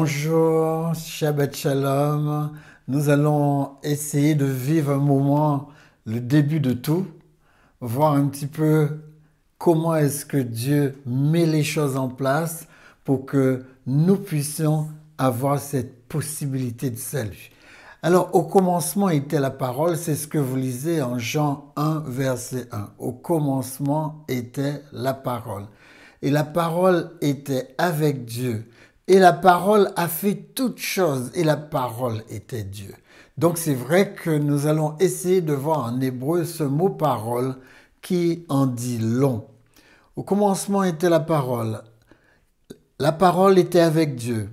Bonjour, Shabbat Shalom. Nous allons essayer de vivre un moment, le début de tout, voir un petit peu comment est-ce que Dieu met les choses en place pour que nous puissions avoir cette possibilité de salut. Alors, au commencement était la parole, c'est ce que vous lisez en Jean 1, verset 1. Au commencement était la parole. Et la parole était avec Dieu. Et la parole a fait toutes choses. Et la parole était Dieu. Donc, c'est vrai que nous allons essayer de voir en hébreu ce mot parole qui en dit long. Au commencement était la parole. La parole était avec Dieu.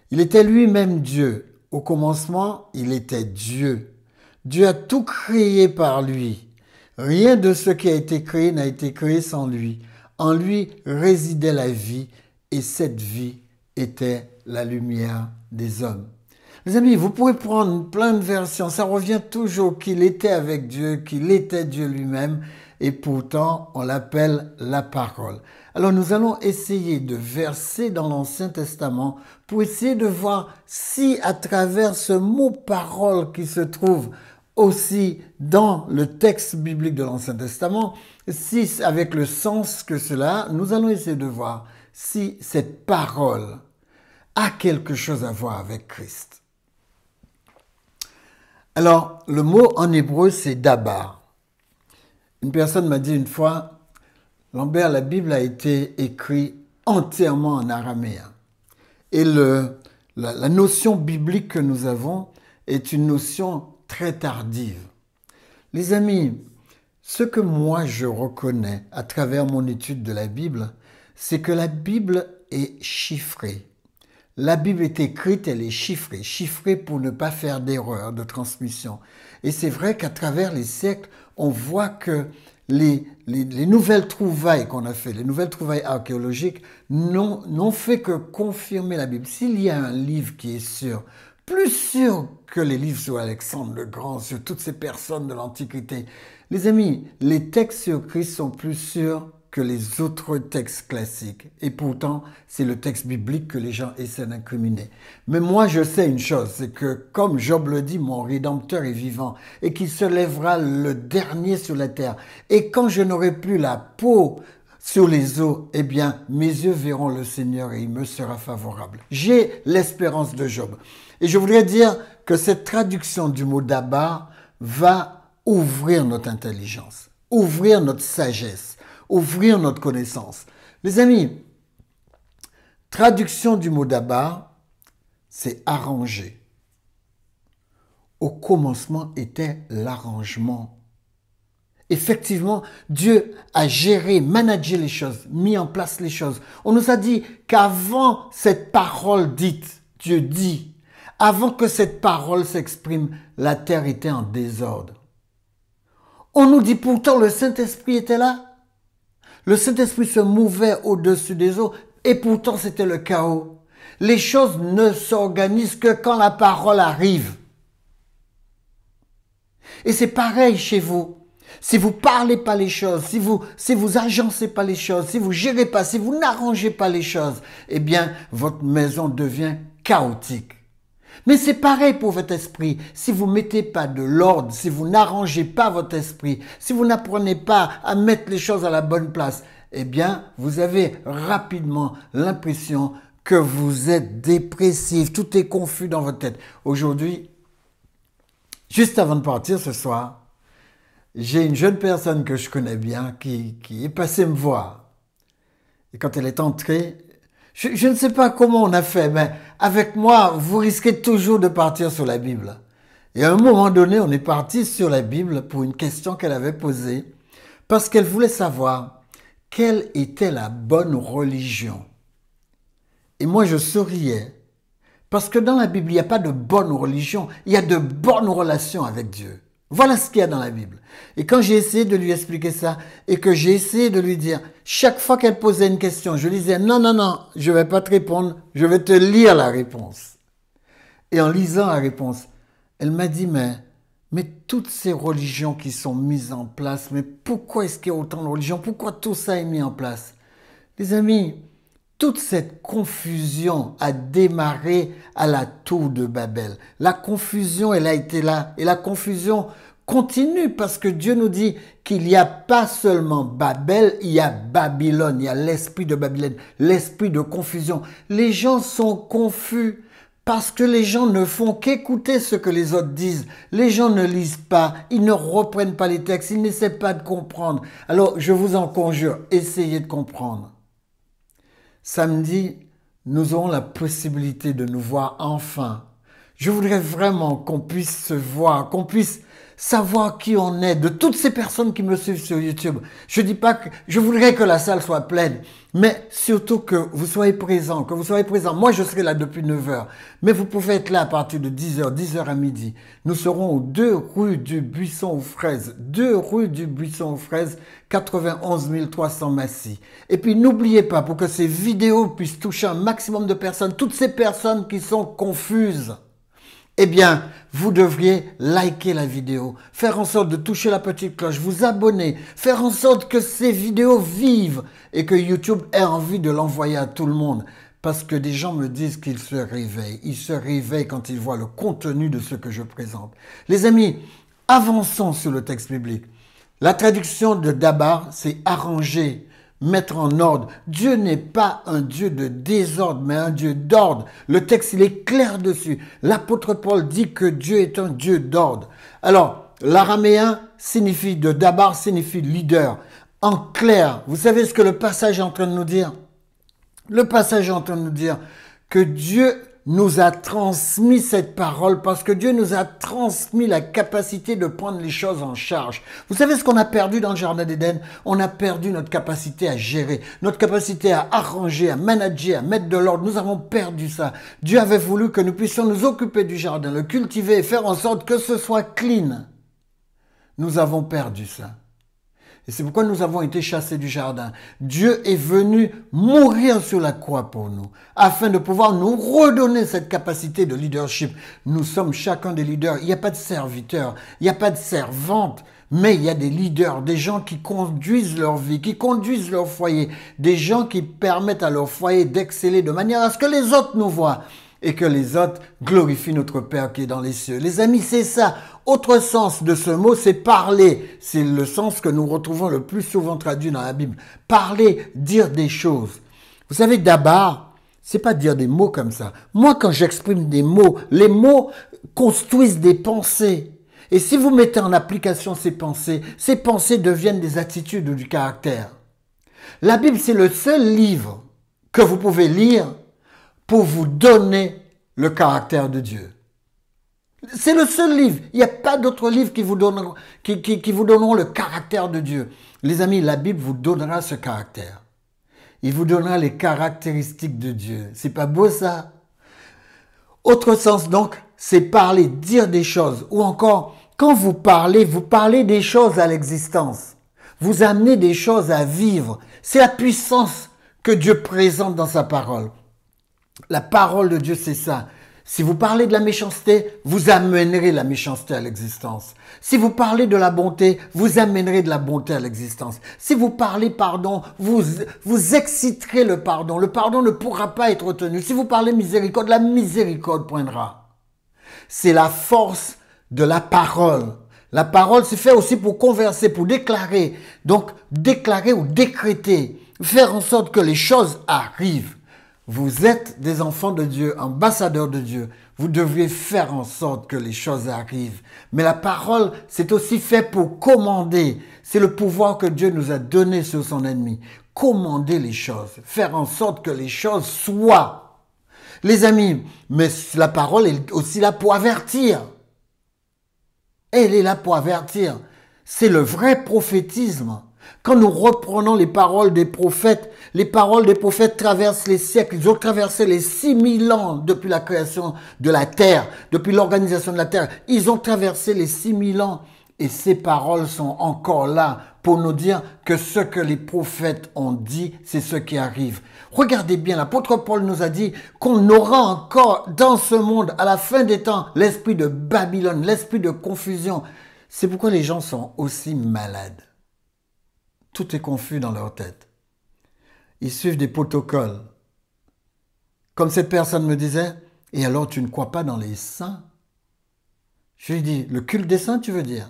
Il était lui-même Dieu. Au commencement, il était Dieu. Dieu a tout créé par lui. Rien de ce qui a été créé n'a été créé sans lui. En lui résidait la vie et cette vie était la lumière des hommes. Les amis, vous pouvez prendre plein de versions. Ça revient toujours qu'il était avec Dieu, qu'il était Dieu lui-même et pourtant on l'appelle la parole. Alors nous allons essayer de verser dans l'Ancien Testament pour essayer de voir si à travers ce mot parole qui se trouve aussi dans le texte biblique de l'Ancien Testament, si avec le sens que cela, nous allons essayer de voir si cette parole a quelque chose à voir avec Christ. Alors, le mot en hébreu, c'est dabar. Une personne m'a dit une fois, Lambert, la Bible a été écrite entièrement en araméen. Et la notion biblique que nous avons est une notion très tardive. Les amis, ce que moi je reconnais à travers mon étude de la Bible, c'est que la Bible est chiffrée. La Bible est écrite, elle est chiffrée. Chiffrée pour ne pas faire d'erreur de transmission. Et c'est vrai qu'à travers les siècles, on voit que les nouvelles trouvailles qu'on a fait, les nouvelles trouvailles archéologiques, n'ont fait que confirmer la Bible. S'il y a un livre qui est sûr, plus sûr que les livres sur Alexandre le Grand, sur toutes ces personnes de l'Antiquité, les amis, les textes sur Christ sont plus sûrs que les autres textes classiques. Et pourtant, c'est le texte biblique que les gens essaient d'incriminer. Mais moi, je sais une chose, c'est que, comme Job le dit, mon Rédempteur est vivant et qu'il se lèvera le dernier sur la terre. Et quand je n'aurai plus la peau sur les os, eh bien, mes yeux verront le Seigneur et il me sera favorable. J'ai l'espérance de Job. Et je voudrais dire que cette traduction du mot dabar va ouvrir notre intelligence, ouvrir notre sagesse, ouvrir notre connaissance. Les amis, traduction du mot dabar, c'est arranger. Au commencement était l'arrangement. Effectivement, Dieu a géré, managé les choses, mis en place les choses. On nous a dit qu'avant cette parole dite, Dieu dit, avant que cette parole s'exprime, la terre était en désordre. On nous dit pourtant le Saint-Esprit était là. Le Saint-Esprit se mouvait au-dessus des eaux et pourtant c'était le chaos. Les choses ne s'organisent que quand la parole arrive. Et c'est pareil chez vous. Si vous parlez pas les choses, si vous agencez pas les choses, si vous gérez pas, si vous n'arrangez pas les choses, eh bien, votre maison devient chaotique. Mais c'est pareil pour votre esprit. Si vous mettez pas de l'ordre, si vous n'arrangez pas votre esprit, si vous n'apprenez pas à mettre les choses à la bonne place, eh bien, vous avez rapidement l'impression que vous êtes dépressif. Tout est confus dans votre tête. Aujourd'hui, juste avant de partir ce soir, j'ai une jeune personne que je connais bien qui est passée me voir. Et quand elle est entrée, je ne sais pas comment on a fait, mais avec moi, vous risquez toujours de partir sur la Bible. Et à un moment donné, on est parti sur la Bible pour une question qu'elle avait posée, parce qu'elle voulait savoir quelle était la bonne religion. Et moi, je souriais, parce que dans la Bible, il n'y a pas de bonne religion, il y a de bonnes relations avec Dieu. Voilà ce qu'il y a dans la Bible. Et quand j'ai essayé de lui expliquer ça et que j'ai essayé de lui dire, chaque fois qu'elle posait une question, je lui disais, non, non, non, je ne vais pas te répondre, je vais te lire la réponse. Et en lisant la réponse, elle m'a dit, mais toutes ces religions qui sont mises en place, mais pourquoi est-ce qu'il y a autant de religions? Pourquoi tout ça est mis en place? Les amis, toute cette confusion a démarré à la tour de Babel. La confusion, elle a été là. Et la confusion continue parce que Dieu nous dit qu'il n'y a pas seulement Babel, il y a Babylone, il y a l'esprit de Babylone, l'esprit de confusion. Les gens sont confus parce que les gens ne font qu'écouter ce que les autres disent. Les gens ne lisent pas, ils ne reprennent pas les textes, ils n'essaient pas de comprendre. Alors, je vous en conjure, essayez de comprendre. Samedi, nous aurons la possibilité de nous voir enfin. Je voudrais vraiment qu'on puisse se voir, qu'on puisse savoir qui on est, de toutes ces personnes qui me suivent sur YouTube. Je dis pas que je voudrais que la salle soit pleine, mais surtout que vous soyez présents, que vous soyez présents. Moi, je serai là depuis 9 heures, mais vous pouvez être là à partir de 10 heures, 10 heures à midi. Nous serons aux 2 rue du Buisson aux Fraises, 2 rue du Buisson aux Fraises, 91 300 Massy. Et puis, n'oubliez pas, pour que ces vidéos puissent toucher un maximum de personnes, toutes ces personnes qui sont confuses, eh bien, vous devriez liker la vidéo, faire en sorte de toucher la petite cloche, vous abonner, faire en sorte que ces vidéos vivent et que YouTube ait envie de l'envoyer à tout le monde. Parce que des gens me disent qu'ils se réveillent. Ils se réveillent quand ils voient le contenu de ce que je présente. Les amis, avançons sur le texte biblique. La traduction de Dabar, c'est arranger, mettre en ordre. Dieu n'est pas un Dieu de désordre, mais un Dieu d'ordre. Le texte, il est clair dessus. L'apôtre Paul dit que Dieu est un Dieu d'ordre. Alors, l'araméen signifie, de Dabar signifie leader. En clair, vous savez ce que le passage est en train de nous dire? Le passage est en train de nous dire que Dieu nous a transmis cette parole parce que Dieu nous a transmis la capacité de prendre les choses en charge. Vous savez ce qu'on a perdu dans le Jardin d'Éden? On a perdu notre capacité à gérer, notre capacité à arranger, à manager, à mettre de l'ordre. Nous avons perdu ça. Dieu avait voulu que nous puissions nous occuper du jardin, le cultiver et faire en sorte que ce soit clean. Nous avons perdu ça. Et c'est pourquoi nous avons été chassés du jardin. Dieu est venu mourir sur la croix pour nous, afin de pouvoir nous redonner cette capacité de leadership. Nous sommes chacun des leaders. Il n'y a pas de serviteurs, il n'y a pas de servantes, mais il y a des leaders, des gens qui conduisent leur vie, qui conduisent leur foyer, des gens qui permettent à leur foyer d'exceller de manière à ce que les autres nous voient et que les autres glorifient notre Père qui est dans les cieux. Les amis, c'est ça. Autre sens de ce mot, c'est parler. C'est le sens que nous retrouvons le plus souvent traduit dans la Bible. Parler, dire des choses. Vous savez, d'abord, c'est pas dire des mots comme ça. Moi, quand j'exprime des mots, les mots construisent des pensées. Et si vous mettez en application ces pensées deviennent des attitudes ou du caractère. La Bible, c'est le seul livre que vous pouvez lire pour vous donner le caractère de Dieu. C'est le seul livre. Il n'y a pas d'autres livres qui vous donneront, qui vous donneront le caractère de Dieu. Les amis, la Bible vous donnera ce caractère. Il vous donnera les caractéristiques de Dieu. C'est pas beau ça? Autre sens donc, c'est parler, dire des choses. Ou encore, quand vous parlez des choses à l'existence. Vous amenez des choses à vivre. C'est la puissance que Dieu présente dans sa parole. La parole de Dieu, c'est ça. Si vous parlez de la méchanceté, vous amènerez la méchanceté à l'existence. Si vous parlez de la bonté, vous amènerez de la bonté à l'existence. Si vous parlez pardon, vous exciterez le pardon. Le pardon ne pourra pas être retenu. Si vous parlez miséricorde, la miséricorde poindra. C'est la force de la parole. La parole, c'est fait aussi pour converser, pour déclarer. Donc, déclarer ou décréter. Faire en sorte que les choses arrivent. Vous êtes des enfants de Dieu, ambassadeurs de Dieu. Vous devriez faire en sorte que les choses arrivent. Mais la parole, c'est aussi fait pour commander. C'est le pouvoir que Dieu nous a donné sur son ennemi. Commander les choses. Faire en sorte que les choses soient. Les amis, mais la parole est aussi là pour avertir. Elle est là pour avertir. C'est le vrai prophétisme. Quand nous reprenons les paroles des prophètes traversent les siècles. Ils ont traversé les 6000 ans depuis la création de la terre, depuis l'organisation de la terre. Ils ont traversé les 6000 ans et ces paroles sont encore là pour nous dire que ce que les prophètes ont dit, c'est ce qui arrive. Regardez bien, l'apôtre Paul nous a dit qu'on aura encore dans ce monde, à la fin des temps, l'esprit de Babylone, l'esprit de confusion. C'est pourquoi les gens sont aussi malades. Tout est confus dans leur tête. Ils suivent des protocoles. comme cette personne me disait, et alors tu ne crois pas dans les saints? Je lui dis, le culte des saints, tu veux dire?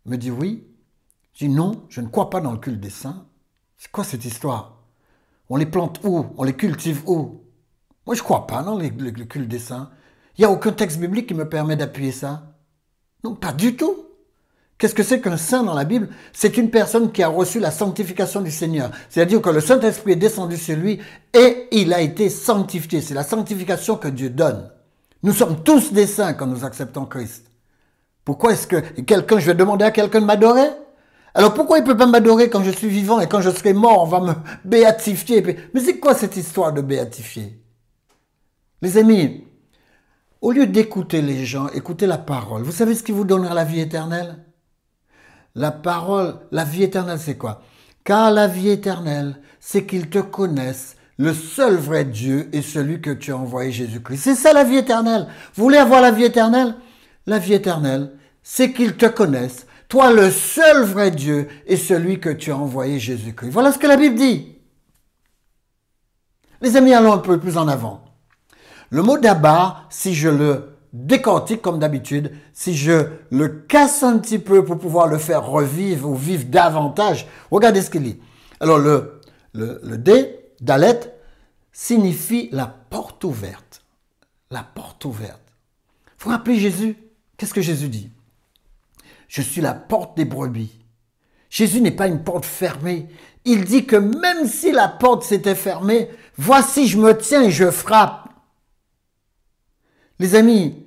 Il me dit oui. Je dis non, je ne crois pas dans le culte des saints. C'est quoi cette histoire? On les plante où? On les cultive où? Moi, je ne crois pas dans le culte des saints. Il n'y a aucun texte biblique qui me permet d'appuyer ça. Non, pas du tout. Qu'est-ce que c'est qu'un saint dans la Bible? C'est une personne qui a reçu la sanctification du Seigneur. C'est-à-dire que le Saint-Esprit est descendu sur lui et il a été sanctifié. C'est la sanctification que Dieu donne. Nous sommes tous des saints quand nous acceptons Christ. Pourquoi est-ce que je vais demander à quelqu'un de m'adorer? Alors pourquoi il ne peut pas m'adorer quand je suis vivant et quand je serai mort, on va me béatifier? Mais c'est quoi cette histoire de béatifier? Les amis, au lieu d'écouter les gens, écoutez la parole. Vous savez ce qui vous donnera la vie éternelle? La parole, la vie éternelle, c'est quoi? Car la vie éternelle, c'est qu'ils te connaissent, le seul vrai Dieu et celui que tu as envoyé, Jésus-Christ. C'est ça la vie éternelle. Vous voulez avoir la vie éternelle? La vie éternelle, c'est qu'ils te connaissent, toi le seul vrai Dieu et celui que tu as envoyé, Jésus-Christ. Voilà ce que la Bible dit. Les amis, allons un peu plus en avant. Le mot d'abord, si je le décortique comme d'habitude, si je le casse un petit peu pour pouvoir le faire revivre ou vivre davantage, regardez ce qu'il dit. Alors le D, Dalet, signifie la porte ouverte. La porte ouverte. Vous vous rappelez Jésus? Qu'est-ce que Jésus dit? Je suis la porte des brebis. Jésus n'est pas une porte fermée. Il dit que même si la porte s'était fermée, voici je me tiens et je frappe. Les amis,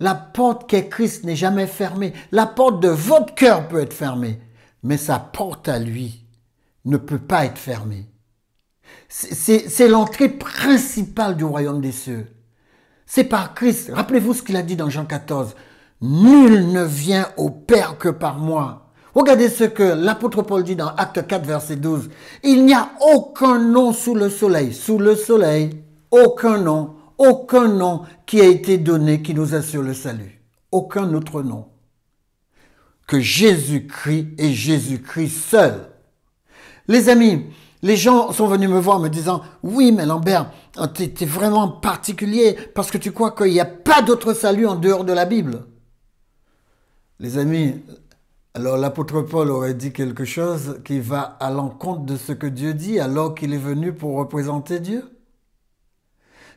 la porte qu'est Christ n'est jamais fermée. La porte de votre cœur peut être fermée, mais sa porte à lui ne peut pas être fermée. C'est l'entrée principale du royaume des cieux. C'est par Christ. Rappelez-vous ce qu'il a dit dans Jean 14. Nul ne vient au Père que par moi. Regardez ce que l'apôtre Paul dit dans Acte 4, verset 12. Il n'y a aucun nom sous le soleil, aucun nom qui a été donné qui nous assure le salut. Aucun autre nom que Jésus-Christ et Jésus-Christ seul. Les amis, les gens sont venus me voir me disant « Oui, mais Lambert, t'es vraiment particulier parce que tu crois qu'il n'y a pas d'autre salut en dehors de la Bible. » Les amis, alors l'apôtre Paul aurait dit quelque chose qui va à l'encontre de ce que Dieu dit alors qu'il est venu pour représenter Dieu.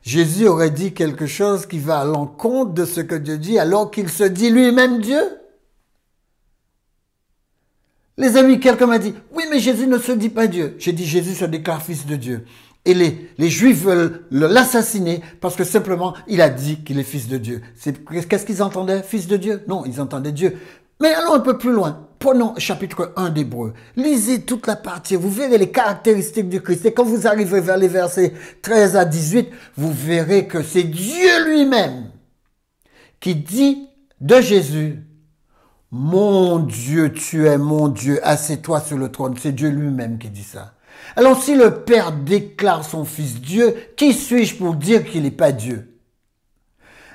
Jésus aurait dit quelque chose qui va à l'encontre de ce que Dieu dit alors qu'il se dit lui-même Dieu. Les amis, quelqu'un m'a dit, oui, mais Jésus ne se dit pas Dieu. J'ai dit, Jésus se déclare fils de Dieu. Et les Juifs veulent l'assassiner parce que simplement, il a dit qu'il est fils de Dieu. Qu'est-ce qu'ils entendaient? Fils de Dieu? Non, ils entendaient Dieu. Mais allons un peu plus loin. Prenons chapitre 1 d'Hébreux. Lisez toute la partie. Vous verrez les caractéristiques du Christ. Et quand vous arrivez vers les versets 13 à 18, vous verrez que c'est Dieu lui-même qui dit de Jésus, mon Dieu, tu es mon Dieu, assieds-toi sur le trône. C'est Dieu lui-même qui dit ça. Alors si le Père déclare son Fils Dieu, qui suis-je pour dire qu'il n'est pas Dieu?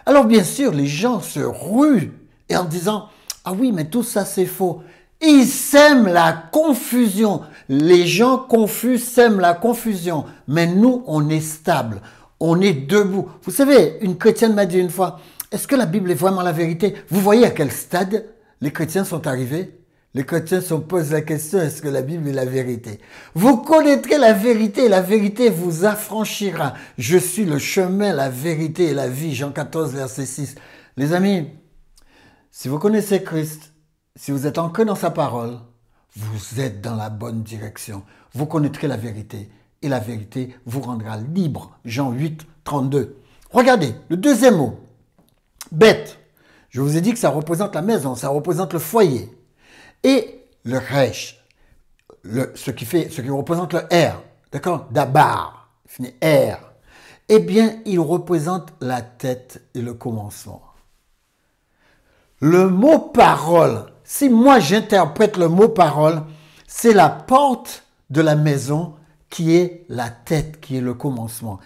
Alors bien sûr, les gens se ruent et en disant, ah oui, mais tout ça c'est faux. Ils sèment la confusion. Les gens confus sèment la confusion. Mais nous, on est stable. On est debout. Vous savez, une chrétienne m'a dit une fois, est-ce que la Bible est vraiment la vérité? Vous voyez à quel stade les chrétiens sont arrivés? Les chrétiens se posent la question, est-ce que la Bible est la vérité? Vous connaîtrez la vérité et la vérité vous affranchira. Je suis le chemin, la vérité et la vie. Jean 14, verset 6. Les amis, si vous connaissez Christ, si vous êtes ancré dans sa parole, vous êtes dans la bonne direction. Vous connaîtrez la vérité et la vérité vous rendra libre. Jean 8, 32. Regardez, le deuxième mot, bête. Je vous ai dit que ça représente la maison, ça représente le foyer. Et le resh, ce qui représente le R, d'accord? Dabar, fini R. Eh bien, il représente la tête et le commencement. Le mot parole, si moi j'interprète le mot parole, c'est la porte de la maison qui est la tête, qui est le commencement.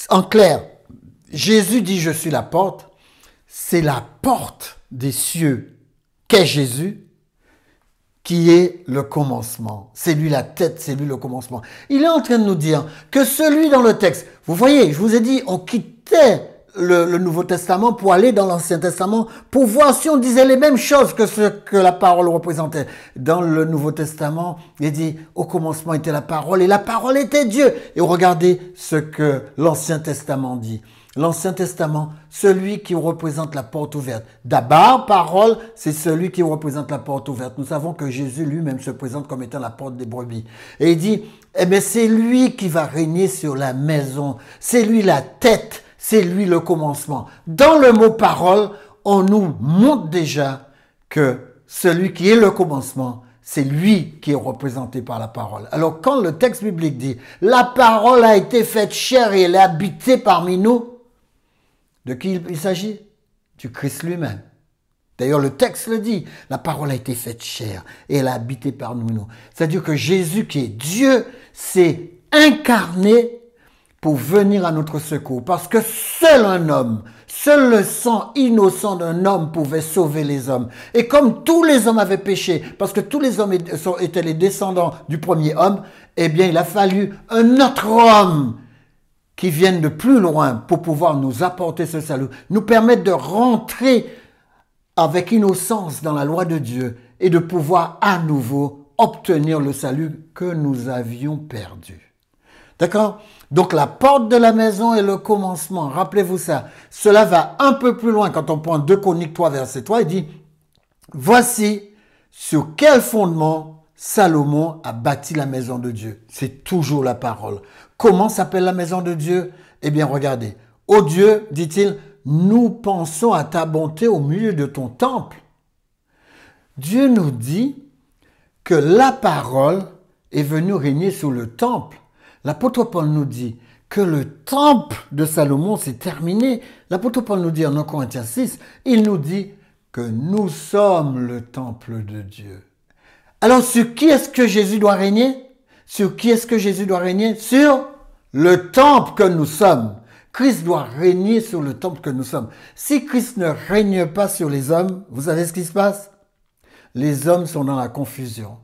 En clair, Jésus dit je suis la porte, c'est la porte des cieux qu'est Jésus qui est le commencement. C'est lui la tête, c'est lui le commencement. Il est en train de nous dire que celui dans le texte, vous voyez, je vous ai dit, on quittait le Nouveau Testament pour aller dans l'Ancien Testament pour voir si on disait les mêmes choses que ce que la parole représentait. Dans le Nouveau Testament, il dit, au commencement était la parole et la parole était Dieu. Et regardez ce que l'Ancien Testament dit. L'Ancien Testament, celui qui représente la porte ouverte. D'abord, parole, c'est celui qui représente la porte ouverte. Nous savons que Jésus lui-même se présente comme étant la porte des brebis. Et il dit, eh bien, c'est lui qui va régner sur la maison. C'est lui la tête. C'est lui le commencement. Dans le mot parole, on nous montre déjà que celui qui est le commencement, c'est lui qui est représenté par la parole. Alors quand le texte biblique dit « La parole a été faite chair et elle est habitée parmi nous », de qui il s'agit? Du Christ lui-même. D'ailleurs, le texte le dit, la parole a été faite chair et elle a habité parmi nous. C'est-à-dire que Jésus, qui est Dieu, s'est incarné pour venir à notre secours. Parce que seul un homme, seul le sang innocent d'un homme pouvait sauver les hommes. Et comme tous les hommes avaient péché, parce que tous les hommes étaient les descendants du premier homme, eh bien, il a fallu un autre homme qui vienne de plus loin pour pouvoir nous apporter ce salut, nous permettre de rentrer avec innocence dans la loi de Dieu et de pouvoir à nouveau obtenir le salut que nous avions perdu. D'accord? Donc la porte de la maison est le commencement. Rappelez-vous ça. Cela va un peu plus loin quand on prend 2 Chroniques 3, verset 3. Il dit, voici sur quel fondement Salomon a bâti la maison de Dieu. C'est toujours la parole. Comment s'appelle la maison de Dieu? Eh bien, regardez. Ô Dieu, dit-il, nous pensons à ta bonté au milieu de ton temple. Dieu nous dit que la parole est venue régner sur le temple. L'apôtre Paul nous dit que le temple de Salomon s'est terminé. L'apôtre Paul nous dit en 1 Corinthiens 6, il nous dit que nous sommes le temple de Dieu. Alors, sur qui est-ce que Jésus doit régner? Sur qui est-ce que Jésus doit régner? Sur le temple que nous sommes. Christ doit régner sur le temple que nous sommes. Si Christ ne règne pas sur les hommes, vous savez ce qui se passe? Les hommes sont dans la confusion.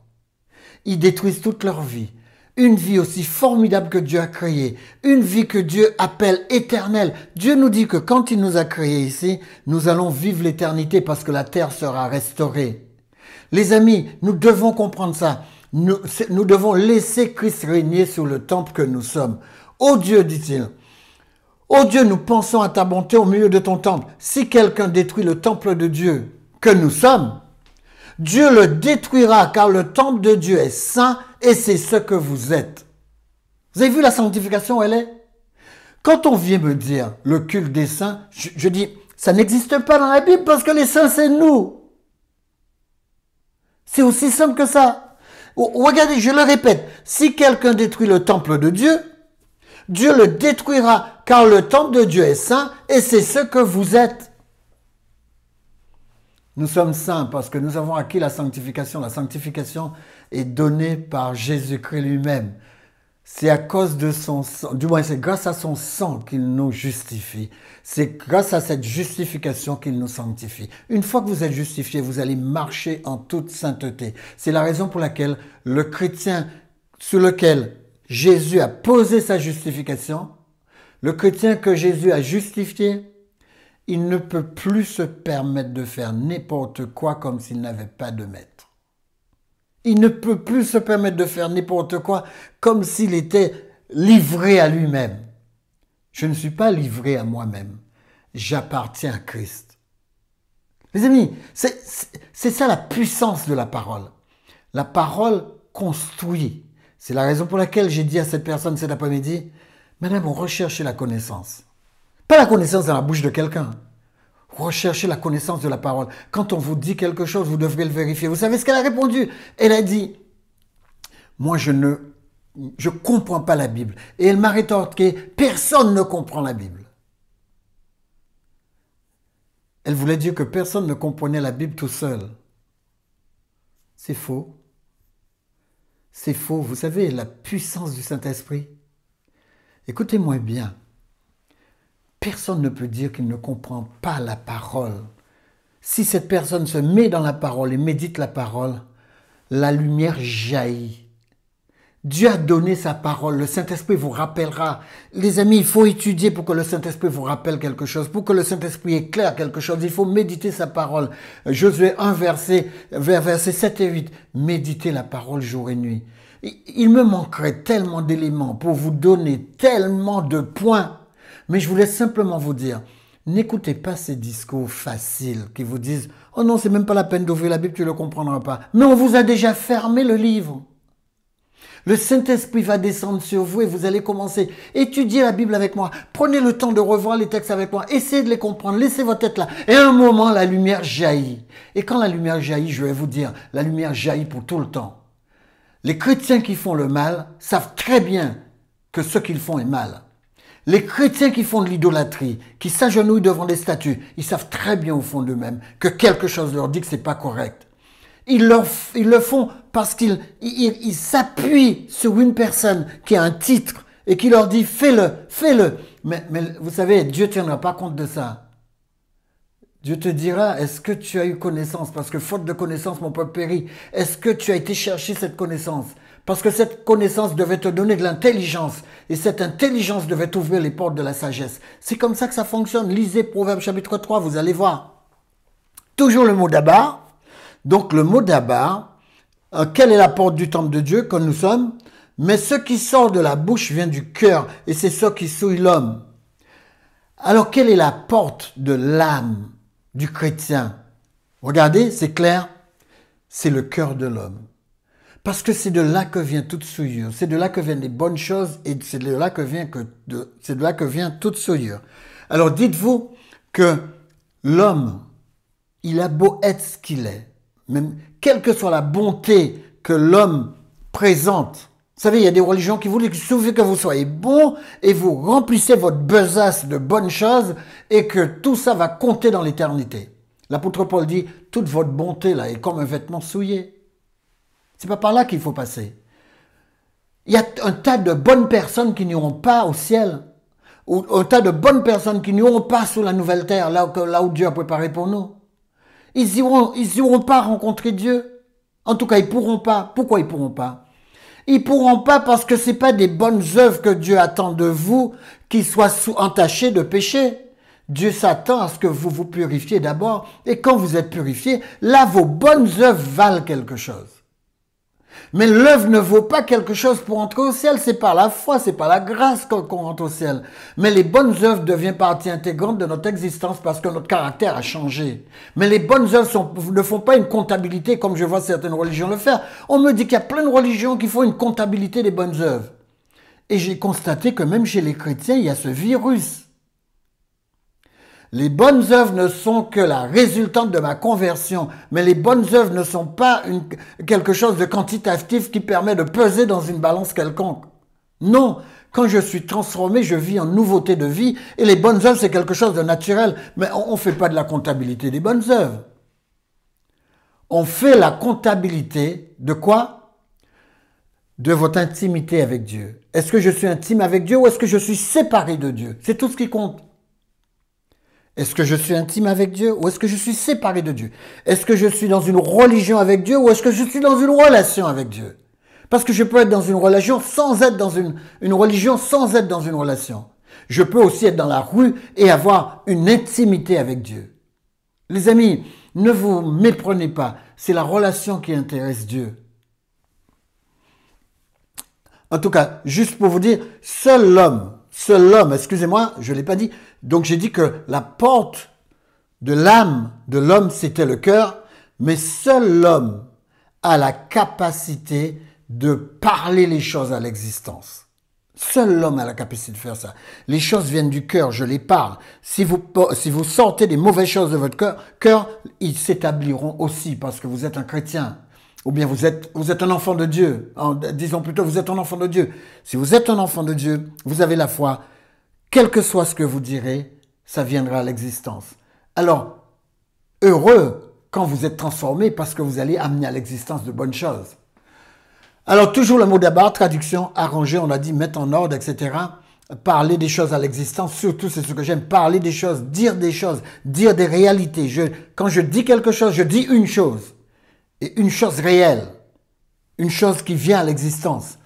Ils détruisent toute leur vie. Une vie aussi formidable que Dieu a créée. Une vie que Dieu appelle éternelle. Dieu nous dit que quand il nous a créés ici, nous allons vivre l'éternité parce que la terre sera restaurée. Les amis, nous devons comprendre ça. Nous devons laisser Christ régner sur le temple que nous sommes. Ô Dieu, dit-il, ô Dieu, nous pensons à ta bonté au milieu de ton temple. Si quelqu'un détruit le temple de Dieu que nous sommes, Dieu le détruira car le temple de Dieu est saint et c'est ce que vous êtes. Vous avez vu la sanctification où elle est? Quand on vient me dire le culte des saints, je dis, ça n'existe pas dans la Bible parce que les saints, c'est nous. C'est aussi simple que ça. Regardez, je le répète, si quelqu'un détruit le temple de Dieu, Dieu le détruira car le temple de Dieu est saint et c'est ce que vous êtes. Nous sommes saints parce que nous avons acquis la sanctification. La sanctification est donnée par Jésus-Christ lui-même. C'est à cause de son sang, du moins c'est grâce à son sang qu'il nous justifie. C'est grâce à cette justification qu'il nous sanctifie. Une fois que vous êtes justifié, vous allez marcher en toute sainteté. C'est la raison pour laquelle le chrétien sur lequel Jésus a posé sa justification, le chrétien que Jésus a justifié, il ne peut plus se permettre de faire n'importe quoi comme s'il n'avait pas de maître. Il ne peut plus se permettre de faire n'importe quoi comme s'il était livré à lui-même. Je ne suis pas livré à moi-même. J'appartiens à Christ. Les amis, c'est ça la puissance de la parole. La parole construit. C'est la raison pour laquelle j'ai dit à cette personne cet après-midi, Madame, on recherche la connaissance. Pas la connaissance dans la bouche de quelqu'un. Recherchez la connaissance de la parole. Quand on vous dit quelque chose, vous devrez le vérifier. Vous savez ce qu'elle a répondu? Elle a dit, moi je comprends pas la Bible. Et elle m'a rétorqué, personne ne comprend la Bible. Elle voulait dire que personne ne comprenait la Bible tout seul. C'est faux. C'est faux. Vous savez, la puissance du Saint-Esprit. Écoutez-moi bien. Personne ne peut dire qu'il ne comprend pas la parole. Si cette personne se met dans la parole et médite la parole la lumière jaillit. Dieu a donné sa parole, le Saint-Esprit vous rappellera. Les amis, il faut étudier pour que le Saint-Esprit vous rappelle quelque chose, pour que le Saint-Esprit éclaire quelque chose, il faut méditer sa parole. Josué 1, versets 7 et 8, méditez la parole jour et nuit. Il me manquerait tellement d'éléments pour vous donner tellement de points, mais je voulais simplement vous dire, n'écoutez pas ces discours faciles qui vous disent « Oh non, c'est même pas la peine d'ouvrir la Bible, tu ne le comprendras pas. » Mais on vous a déjà fermé le livre. Le Saint-Esprit va descendre sur vous et vous allez commencer à étudier la Bible avec moi. Prenez le temps de revoir les textes avec moi. Essayez de les comprendre. Laissez votre tête là. Et à un moment, la lumière jaillit. Et quand la lumière jaillit, je vais vous dire, la lumière jaillit pour tout le temps. Les chrétiens qui font le mal savent très bien que ce qu'ils font est mal. Les chrétiens qui font de l'idolâtrie, qui s'agenouillent devant des statues, ils savent très bien au fond d'eux-mêmes que quelque chose leur dit que c'est pas correct. Ils le font parce qu'ils s'appuient sur une personne qui a un titre et qui leur dit « fais-le, fais-le ». Mais vous savez, Dieu ne tiendra pas compte de ça. Dieu te dira « est-ce que tu as eu connaissance ?» Parce que faute de connaissance, mon peuple périt. Est-ce que tu as été chercher cette connaissance? Parce que cette connaissance devait te donner de l'intelligence. Et cette intelligence devait t'ouvrir les portes de la sagesse. C'est comme ça que ça fonctionne. Lisez Proverbe chapitre 3, vous allez voir. Toujours le mot d'Abba. Donc le mot d'Abba, quelle est la porte du temple de Dieu que nous sommes? Mais ce qui sort de la bouche vient du cœur, et c'est ça qui souille l'homme. Alors quelle est la porte de l'âme du chrétien? Regardez, c'est clair, c'est le cœur de l'homme. Parce que c'est de là que vient toute souillure, c'est de là que viennent les bonnes choses, et c'est de là que vient toute souillure. Alors dites-vous que l'homme, il a beau être ce qu'il est, même quelle que soit la bonté que l'homme présente. Vous savez, il y a des religions qui vous disent qu'il suffit que vous soyez bon et vous remplissez votre besace de bonnes choses et que tout ça va compter dans l'éternité. L'apôtre Paul dit, toute votre bonté là est comme un vêtement souillé. C'est pas par là qu'il faut passer. Il y a un tas de bonnes personnes qui n'iront pas au ciel, ou un tas de bonnes personnes qui n'iront pas sur la nouvelle terre, là où Dieu a préparé pour nous. Ils iront pas rencontrer Dieu. En tout cas, ils pourront pas. Pourquoi ils pourront pas? Ils pourront pas parce que c'est pas des bonnes œuvres que Dieu attend de vous qui soient entachées de péché. Dieu s'attend à ce que vous vous purifiez d'abord. Et quand vous êtes purifié, là, vos bonnes œuvres valent quelque chose. Mais l'œuvre ne vaut pas quelque chose pour entrer au ciel. C'est par la foi, c'est par la grâce qu'on rentre au ciel. Mais les bonnes œuvres deviennent partie intégrante de notre existence parce que notre caractère a changé. Mais les bonnes œuvres ne font pas une comptabilité comme je vois certaines religions le faire. On me dit qu'il y a plein de religions qui font une comptabilité des bonnes œuvres. Et j'ai constaté que même chez les chrétiens, il y a ce virus. Les bonnes œuvres ne sont que la résultante de ma conversion, mais les bonnes œuvres ne sont pas quelque chose de quantitatif qui permet de peser dans une balance quelconque. Non, quand je suis transformé, je vis en nouveauté de vie, et les bonnes œuvres, c'est quelque chose de naturel, mais on ne fait pas de la comptabilité des bonnes œuvres. On fait la comptabilité de quoi? De votre intimité avec Dieu. Est-ce que je suis intime avec Dieu ou est-ce que je suis séparé de Dieu? C'est tout ce qui compte. Est-ce que je suis intime avec Dieu ou est-ce que je suis séparé de Dieu? Est-ce que je suis dans une religion avec Dieu ou est-ce que je suis dans une relation avec Dieu? Parce que je peux être dans une relation sans être dans une religion sans être dans une relation. Je peux aussi être dans la rue et avoir une intimité avec Dieu. Les amis, ne vous méprenez pas. C'est la relation qui intéresse Dieu. En tout cas, juste pour vous dire, seul l'homme, excusez-moi, je ne l'ai pas dit. Donc j'ai dit que la porte de l'âme de l'homme, c'était le cœur, mais seul l'homme a la capacité de parler les choses à l'existence. Seul l'homme a la capacité de faire ça. Les choses viennent du cœur, je les parle. Si vous sortez des mauvaises choses de votre cœur, ils s'établiront aussi parce que vous êtes un chrétien. Ou bien vous êtes un enfant de Dieu. Disons plutôt, vous êtes un enfant de Dieu. Si vous êtes un enfant de Dieu, vous avez la foi. Quel que soit ce que vous direz, ça viendra à l'existence. Alors, heureux quand vous êtes transformé parce que vous allez amener à l'existence de bonnes choses. Alors, toujours le mot d'abord, traduction, arranger, on a dit mettre en ordre, etc. Parler des choses à l'existence, surtout c'est ce que j'aime, parler des choses, dire des réalités. Quand je dis quelque chose, je dis une chose. Et une chose réelle. une chose qui vient à l'existence.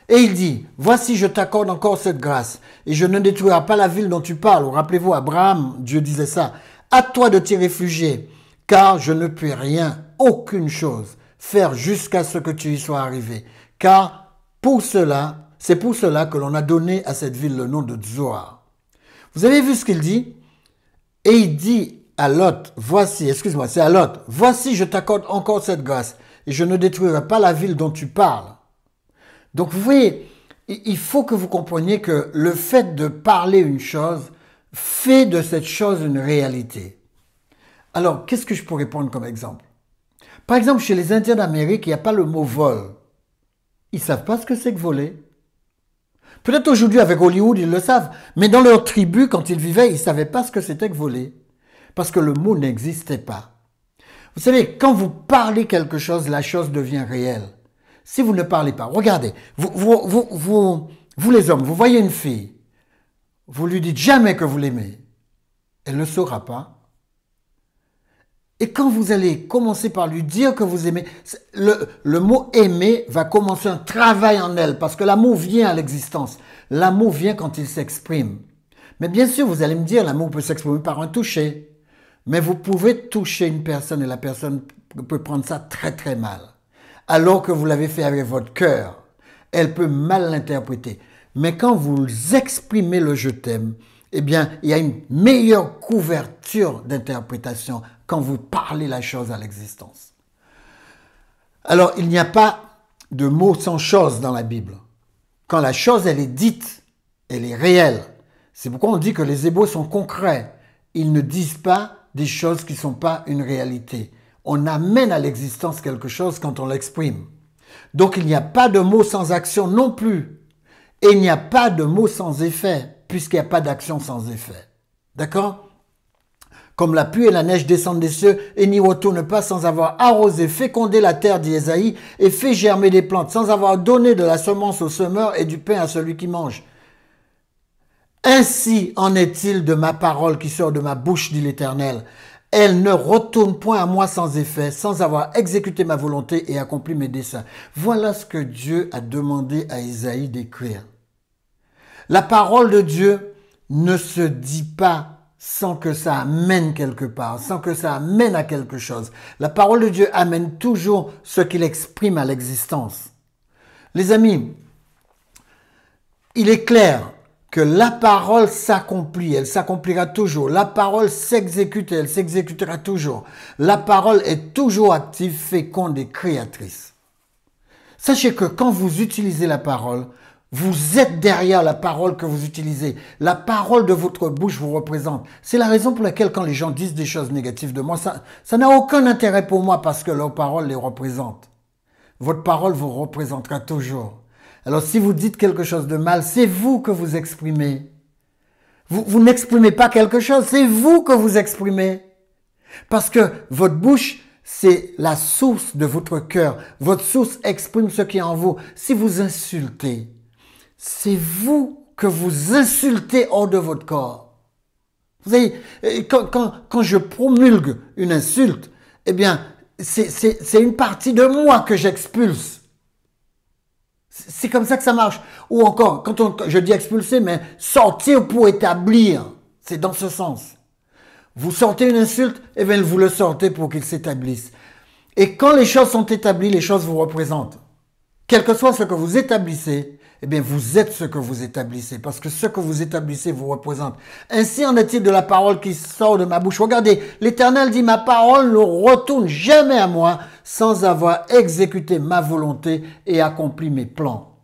Et il dit, voici, je t'accorde encore cette grâce, et je ne détruirai pas la ville dont tu parles. Rappelez-vous, Abraham, Dieu disait ça. À toi de t'y réfugier, car je ne puis rien, aucune chose, faire jusqu'à ce que tu y sois arrivé. Car c'est pour cela que l'on a donné à cette ville le nom de Zoar. Vous avez vu ce qu'il dit? Et il dit à Lot, voici, excuse-moi, c'est à Lot, voici, je t'accorde encore cette grâce, et je ne détruirai pas la ville dont tu parles. Donc vous voyez, il faut que vous compreniez que le fait de parler une chose fait de cette chose une réalité. Alors, qu'est-ce que je pourrais prendre comme exemple? Par exemple, chez les Indiens d'Amérique, il n'y a pas le mot vol. Ils ne savent pas ce que c'est que voler. Peut-être aujourd'hui avec Hollywood, ils le savent, mais dans leur tribu, quand ils vivaient, ils ne savaient pas ce que c'était que voler. Parce que le mot n'existait pas. Vous savez, quand vous parlez quelque chose, la chose devient réelle. Si vous ne parlez pas, regardez, vous les hommes, vous voyez une fille, vous lui dites jamais que vous l'aimez, elle ne saura pas. Et quand vous allez commencer par lui dire que vous aimez, le mot aimer va commencer un travail en elle, parce que l'amour vient à l'existence. L'amour vient quand il s'exprime. Mais bien sûr, vous allez me dire, l'amour peut s'exprimer par un toucher. Mais vous pouvez toucher une personne et la personne peut prendre ça très très mal. Alors que vous l'avez fait avec votre cœur, elle peut mal l'interpréter. Mais quand vous exprimez le « je t'aime », eh bien, il y a une meilleure couverture d'interprétation quand vous parlez la chose à l'existence. Alors, il n'y a pas de mot sans chose dans la Bible. Quand la chose, elle est dite, elle est réelle. C'est pourquoi on dit que les Hébreux sont concrets. Ils ne disent pas des choses qui ne sont pas une réalité. On amène à l'existence quelque chose quand on l'exprime. Donc il n'y a pas de mot sans action non plus. Et il n'y a pas de mot sans effet, puisqu'il n'y a pas d'action sans effet. D'accord? Comme la pluie et la neige descendent des cieux et n'y retournent pas sans avoir arrosé, fécondé la terre, dit Ésaïe, et fait germer des plantes, sans avoir donné de la semence au semeur et du pain à celui qui mange. Ainsi en est-il de ma parole qui sort de ma bouche, dit l'Éternel. Elle ne retourne point à moi sans effet, sans avoir exécuté ma volonté et accompli mes desseins. Voilà ce que Dieu a demandé à Ésaïe d'écrire. La parole de Dieu ne se dit pas sans que ça amène quelque part, sans que ça amène à quelque chose. La parole de Dieu amène toujours ce qu'il exprime à l'existence. Les amis, il est clair que la parole s'accomplit, elle s'accomplira toujours. La parole s'exécute, elle s'exécutera toujours. La parole est toujours active, féconde et créatrice. Sachez que quand vous utilisez la parole, vous êtes derrière la parole que vous utilisez. La parole de votre bouche vous représente. C'est la raison pour laquelle quand les gens disent des choses négatives de moi, ça n'a aucun intérêt pour moi parce que leur parole les représente. Votre parole vous représentera toujours. Alors si vous dites quelque chose de mal, c'est vous que vous exprimez. Vous n'exprimez pas quelque chose, c'est vous que vous exprimez. Parce que votre bouche, c'est la source de votre cœur. Votre source exprime ce qui est en vous. Si vous insultez, c'est vous que vous insultez hors de votre corps. Vous savez, quand je promulgue une insulte, eh bien, c'est une partie de moi que j'expulse. C'est comme ça que ça marche. Ou encore, je dis expulser, mais sortir pour établir. C'est dans ce sens. Vous sortez une insulte, et bien vous le sortez pour qu'il s'établisse. Et quand les choses sont établies, les choses vous représentent. Quel que soit ce que vous établissez, eh bien vous êtes ce que vous établissez. Parce que ce que vous établissez vous représente. Ainsi en est-il de la parole qui sort de ma bouche. Regardez, l'Éternel dit, ma parole ne retourne jamais à moi sans avoir exécuté ma volonté et accompli mes plans.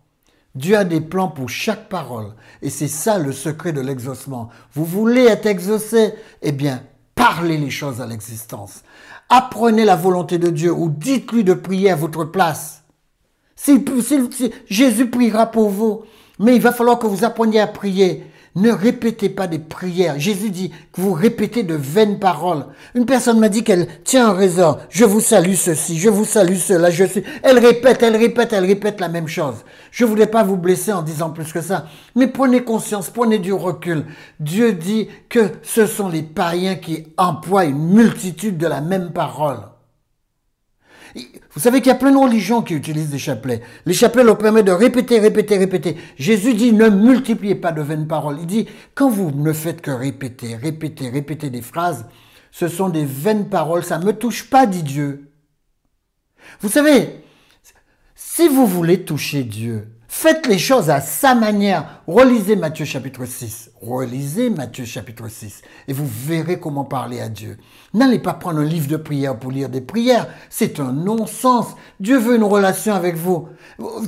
Dieu a des plans pour chaque parole. Et c'est ça le secret de l'exaucement. Vous voulez être exaucé? Eh bien, parlez les choses à l'existence. Apprenez la volonté de Dieu ou dites-lui de prier à votre place. Si Jésus priera pour vous, mais il va falloir que vous appreniez à prier. Ne répétez pas des prières. Jésus dit que vous répétez de vaines paroles. Une personne m'a dit qu'elle tient un résort. Je vous salue ceci, je vous salue cela, je suis... Elle répète la même chose. Je ne voulais pas vous blesser en disant plus que ça. Mais prenez conscience, prenez du recul. Dieu dit que ce sont les païens qui emploient une multitude de la même parole. Vous savez qu'il y a plein de religions qui utilisent des chapelets. Les chapelets leur permettent de répéter, répéter, répéter. Jésus dit, ne multipliez pas de vaines paroles. Il dit, quand vous ne faites que répéter, répéter, répéter des phrases, ce sont des vaines paroles, ça ne me touche pas, dit Dieu. Vous savez, si vous voulez toucher Dieu, faites les choses à sa manière. Relisez Matthieu chapitre 6. Relisez Matthieu chapitre 6 et vous verrez comment parler à Dieu. N'allez pas prendre un livre de prière pour lire des prières. C'est un non-sens. Dieu veut une relation avec vous.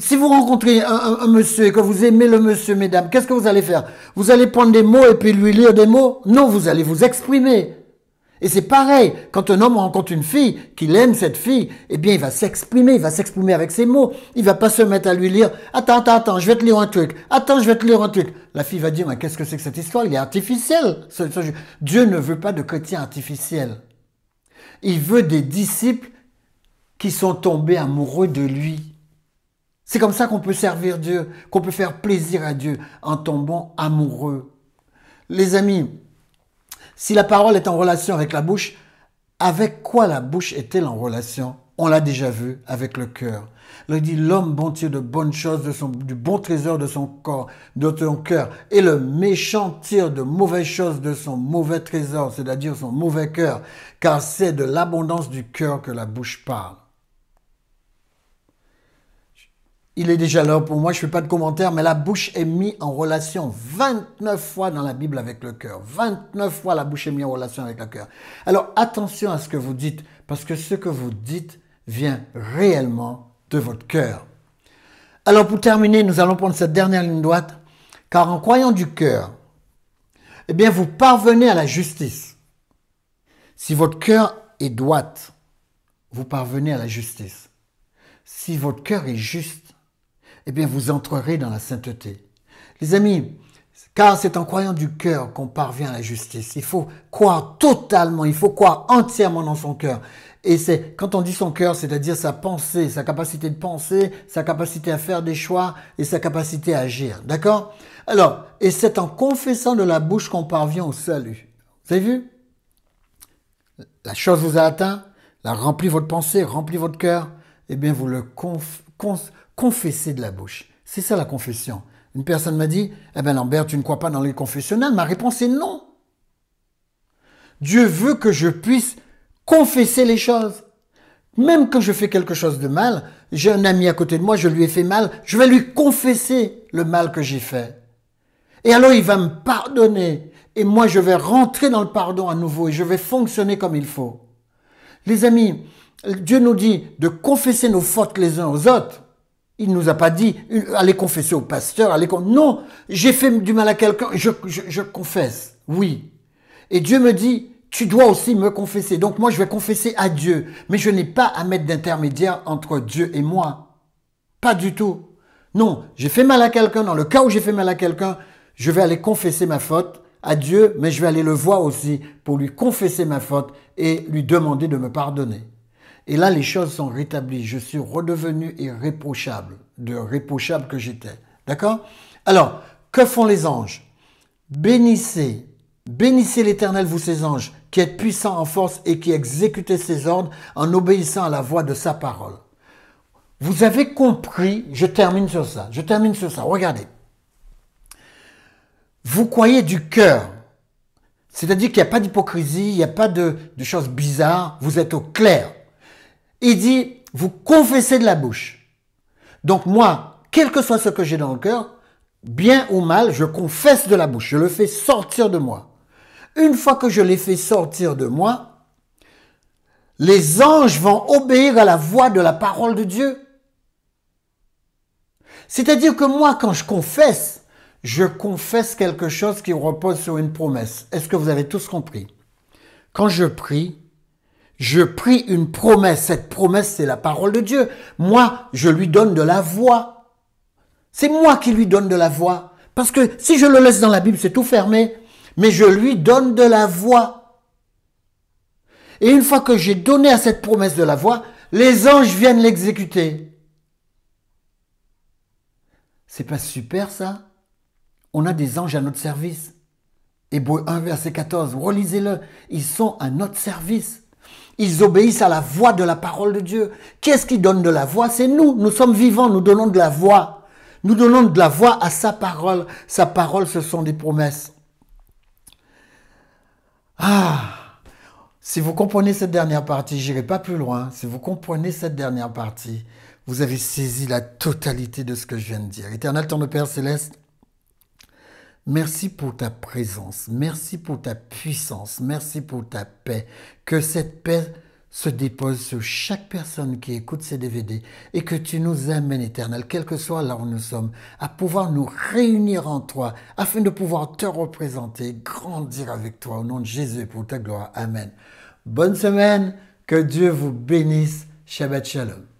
Si vous rencontrez un monsieur et que vous aimez le monsieur, mesdames, qu'est-ce que vous allez faire? Vous allez prendre des mots et puis lui lire des mots? Non, vous allez vous exprimer. Et c'est pareil, quand un homme rencontre une fille, qu'il aime cette fille, eh bien, il va s'exprimer avec ses mots. Il va pas se mettre à lui lire, attends, je vais te lire un truc. Attends, je vais te lire un truc. La fille va dire, mais qu'est-ce que c'est que cette histoire? Il est artificiel. Dieu ne veut pas de chrétiens artificiels. Il veut des disciples qui sont tombés amoureux de lui. C'est comme ça qu'on peut servir Dieu, qu'on peut faire plaisir à Dieu en tombant amoureux. Les amis, si la parole est en relation avec la bouche, avec quoi la bouche est-elle en relation? On l'a déjà vu avec le cœur. Il dit, l'homme bon tire de bonnes choses du bon trésor de son corps, de son cœur, et le méchant tire de mauvaises choses de son mauvais trésor, c'est-à-dire son mauvais cœur, car c'est de l'abondance du cœur que la bouche parle. Il est déjà l'heure pour moi, je ne fais pas de commentaire, mais la bouche est mise en relation 29 fois dans la Bible avec le cœur. 29 fois la bouche est mise en relation avec le cœur. Alors attention à ce que vous dites, parce que ce que vous dites vient réellement de votre cœur. Alors pour terminer, nous allons prendre cette dernière ligne droite, car en croyant du cœur, eh bien vous parvenez à la justice. Si votre cœur est droite, vous parvenez à la justice. Si votre cœur est juste, eh bien, vous entrerez dans la sainteté. Les amis, car c'est en croyant du cœur qu'on parvient à la justice. Il faut croire totalement, il faut croire entièrement dans son cœur. Et c'est quand on dit son cœur, c'est-à-dire sa pensée, sa capacité de penser, sa capacité à faire des choix et sa capacité à agir. D'accord? Alors, et c'est en confessant de la bouche qu'on parvient au salut. Vous avez vu? La chose vous a atteint, la remplit votre pensée, remplit votre cœur, eh bien, vous le confesser de la bouche. C'est ça la confession. Une personne m'a dit, eh bien Lambert, tu ne crois pas dans les confessionnels? Ma réponse est non. Dieu veut que je puisse confesser les choses. Même quand je fais quelque chose de mal, j'ai un ami à côté de moi, je lui ai fait mal, je vais lui confesser le mal que j'ai fait. Et alors il va me pardonner. Et moi je vais rentrer dans le pardon à nouveau et je vais fonctionner comme il faut. Les amis, Dieu nous dit de confesser nos fautes les uns aux autres. Il ne nous a pas dit, allez confesser au pasteur, non, j'ai fait du mal à quelqu'un, je confesse, oui. Et Dieu me dit, tu dois aussi me confesser. Donc moi, je vais confesser à Dieu. Mais je n'ai pas à mettre d'intermédiaire entre Dieu et moi. Pas du tout. Non, j'ai fait mal à quelqu'un. Dans le cas où j'ai fait mal à quelqu'un, je vais aller confesser ma faute à Dieu, mais je vais aller le voir aussi pour lui confesser ma faute et lui demander de me pardonner. Et là, les choses sont rétablies. Je suis redevenu irréprochable, de réprochable que j'étais. D'accord? Alors, que font les anges? Bénissez l'Éternel, vous ses anges, qui êtes puissants en force et qui exécutez ses ordres en obéissant à la voix de sa parole. Vous avez compris, je termine sur ça. Regardez. Vous croyez du cœur. C'est-à-dire qu'il n'y a pas d'hypocrisie, il n'y a pas de choses bizarres. Vous êtes au clair. Il dit, vous confessez de la bouche. Donc moi, quel que soit ce que j'ai dans le cœur, bien ou mal, je confesse de la bouche. Je le fais sortir de moi. Une fois que je l'ai fait sortir de moi, les anges vont obéir à la voix de la parole de Dieu. C'est-à-dire que moi, quand je confesse quelque chose qui repose sur une promesse. Est-ce que vous avez tous compris? Quand je prie une promesse. Cette promesse, c'est la parole de Dieu. Moi, je lui donne de la voix. C'est moi qui lui donne de la voix. Parce que si je le laisse dans la Bible, c'est tout fermé. Mais je lui donne de la voix. Et une fois que j'ai donné à cette promesse de la voix, les anges viennent l'exécuter. C'est pas super ça? On a des anges à notre service. Hébreux 1, verset 14. Relisez-le. Ils sont à notre service. Ils obéissent à la voix de la parole de Dieu. Qui est-ce qui donne de la voix? C'est nous. Nous sommes vivants, nous donnons de la voix. Nous donnons de la voix à sa parole. Sa parole, ce sont des promesses. Ah! Si vous comprenez cette dernière partie, j'irai pas plus loin. Si vous comprenez cette dernière partie, vous avez saisi la totalité de ce que je viens de dire. Éternel, ton Père céleste, merci pour ta présence, merci pour ta puissance, merci pour ta paix. Que cette paix se dépose sur chaque personne qui écoute ces DVD et que tu nous amènes, Éternel, quel que soit là où nous sommes, à pouvoir nous réunir en toi afin de pouvoir te représenter, grandir avec toi au nom de Jésus et pour ta gloire. Amen. Bonne semaine, que Dieu vous bénisse. Shabbat Shalom.